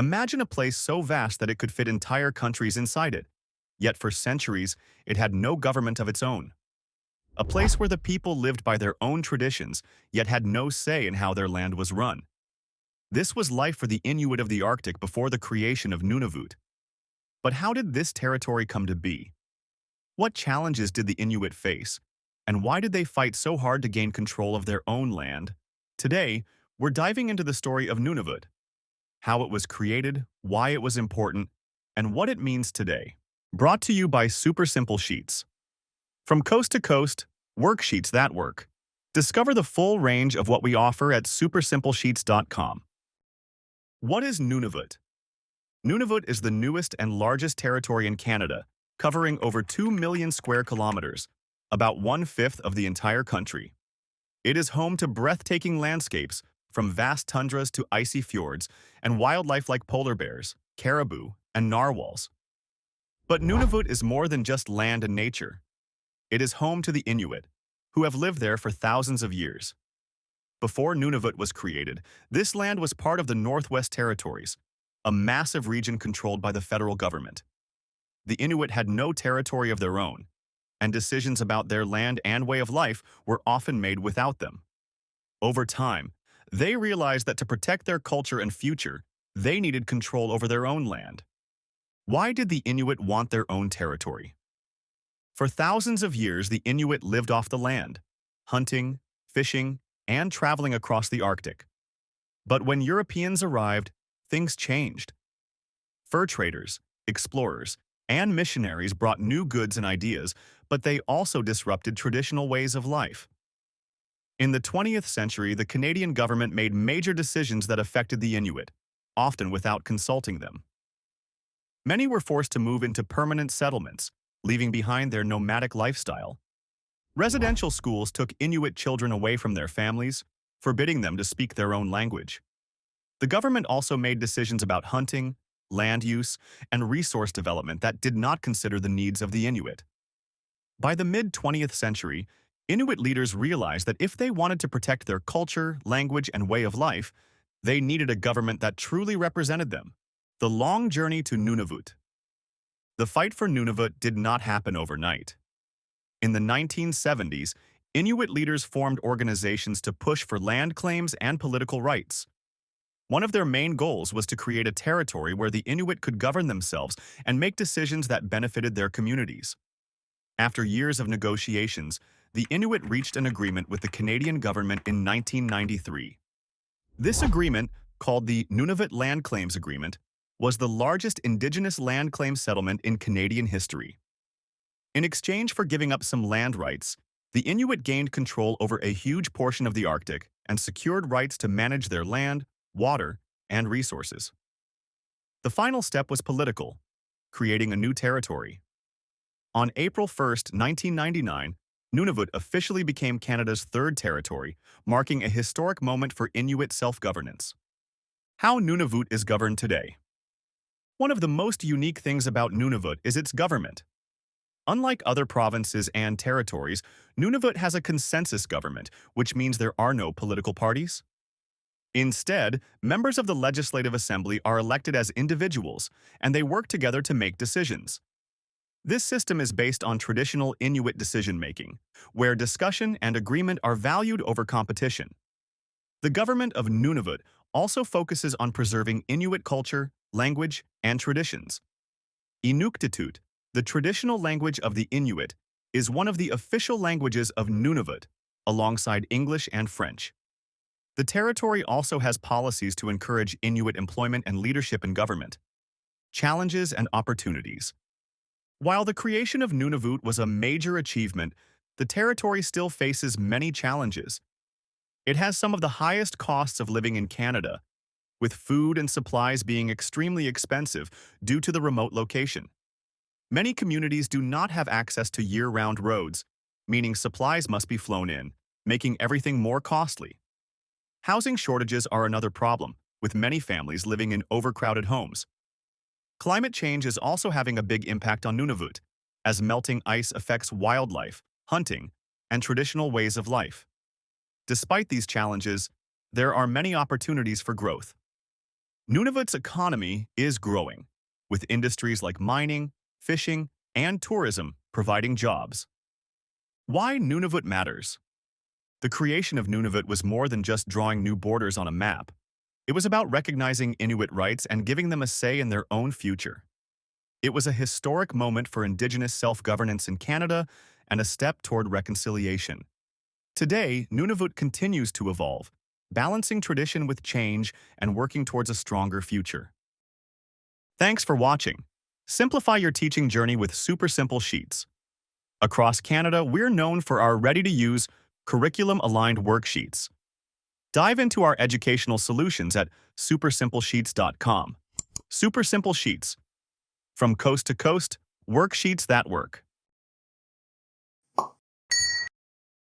Imagine a place so vast that it could fit entire countries inside it. Yet for centuries, it had no government of its own. A place where the people lived by their own traditions, yet had no say in how their land was run. This was life for the Inuit of the Arctic before the creation of Nunavut. But how did this territory come to be? What challenges did the Inuit face? And why did they fight so hard to gain control of their own land? Today, we're diving into the story of Nunavut, how it was created, why it was important, and what it means today. Brought to you by Super Simple Sheets. From coast to coast, worksheets that work. Discover the full range of what we offer at supersimplesheets.com. What is Nunavut? Nunavut is the newest and largest territory in Canada, covering over 2 million square kilometers, about 1/5 of the entire country. It is home to breathtaking landscapes, from vast tundras to icy fjords, and wildlife like polar bears, caribou, and narwhals. But Nunavut is more than just land and nature. It is home to the Inuit, who have lived there for thousands of years. Before Nunavut was created, this land was part of the Northwest Territories, a massive region controlled by the federal government. The Inuit had no territory of their own, and decisions about their land and way of life were often made without them. Over time, they realized that to protect their culture and future, they needed control over their own land. Why did the Inuit want their own territory? For thousands of years, the Inuit lived off the land, hunting, fishing, and traveling across the Arctic. But when Europeans arrived, things changed. Fur traders, explorers, and missionaries brought new goods and ideas, but they also disrupted traditional ways of life. In the 20th century, the Canadian government made major decisions that affected the Inuit, often without consulting them. Many were forced to move into permanent settlements, leaving behind their nomadic lifestyle. Residential schools took Inuit children away from their families, forbidding them to speak their own language. The government also made decisions about hunting, land use, and resource development that did not consider the needs of the Inuit. By the mid-20th century, Inuit leaders realized that if they wanted to protect their culture, language, and way of life, they needed a government that truly represented them. The long journey to Nunavut. The fight for Nunavut did not happen overnight. In the 1970s, Inuit leaders formed organizations to push for land claims and political rights. One of their main goals was to create a territory where the Inuit could govern themselves and make decisions that benefited their communities. After years of negotiations, the Inuit reached an agreement with the Canadian government in 1993. This agreement, called the Nunavut Land Claims Agreement, was the largest Indigenous land claim settlement in Canadian history. In exchange for giving up some land rights, the Inuit gained control over a huge portion of the Arctic and secured rights to manage their land, water, and resources. The final step was political, creating a new territory. On April 1, 1999, Nunavut officially became Canada's third territory, marking a historic moment for Inuit self-governance. How Nunavut is governed today. One of the most unique things about Nunavut is its government. Unlike other provinces and territories, Nunavut has a consensus government, which means there are no political parties. Instead, members of the Legislative Assembly are elected as individuals, and they work together to make decisions. This system is based on traditional Inuit decision-making, where discussion and agreement are valued over competition. The government of Nunavut also focuses on preserving Inuit culture, language, and traditions. Inuktitut, the traditional language of the Inuit, is one of the official languages of Nunavut, alongside English and French. The territory also has policies to encourage Inuit employment and leadership in government. Challenges and opportunities. While the creation of Nunavut was a major achievement, the territory still faces many challenges. It has some of the highest costs of living in Canada, with food and supplies being extremely expensive due to the remote location. Many communities do not have access to year-round roads, meaning supplies must be flown in, making everything more costly. Housing shortages are another problem, with many families living in overcrowded homes. Climate change is also having a big impact on Nunavut, as melting ice affects wildlife, hunting, and traditional ways of life. Despite these challenges, there are many opportunities for growth. Nunavut's economy is growing, with industries like mining, fishing, and tourism providing jobs. Why Nunavut matters? The creation of Nunavut was more than just drawing new borders on a map. It was about recognizing Inuit rights and giving them a say in their own future. It was a historic moment for Indigenous self-governance in Canada and a step toward reconciliation. Today, Nunavut continues to evolve, balancing tradition with change and working towards a stronger future. Thanks for watching. Simplify your teaching journey with super simple sheets. Across Canada, we're known for our ready-to-use, curriculum-aligned worksheets. Dive into our educational solutions at supersimplesheets.com. Super Simple Sheets. From coast to coast, worksheets that work.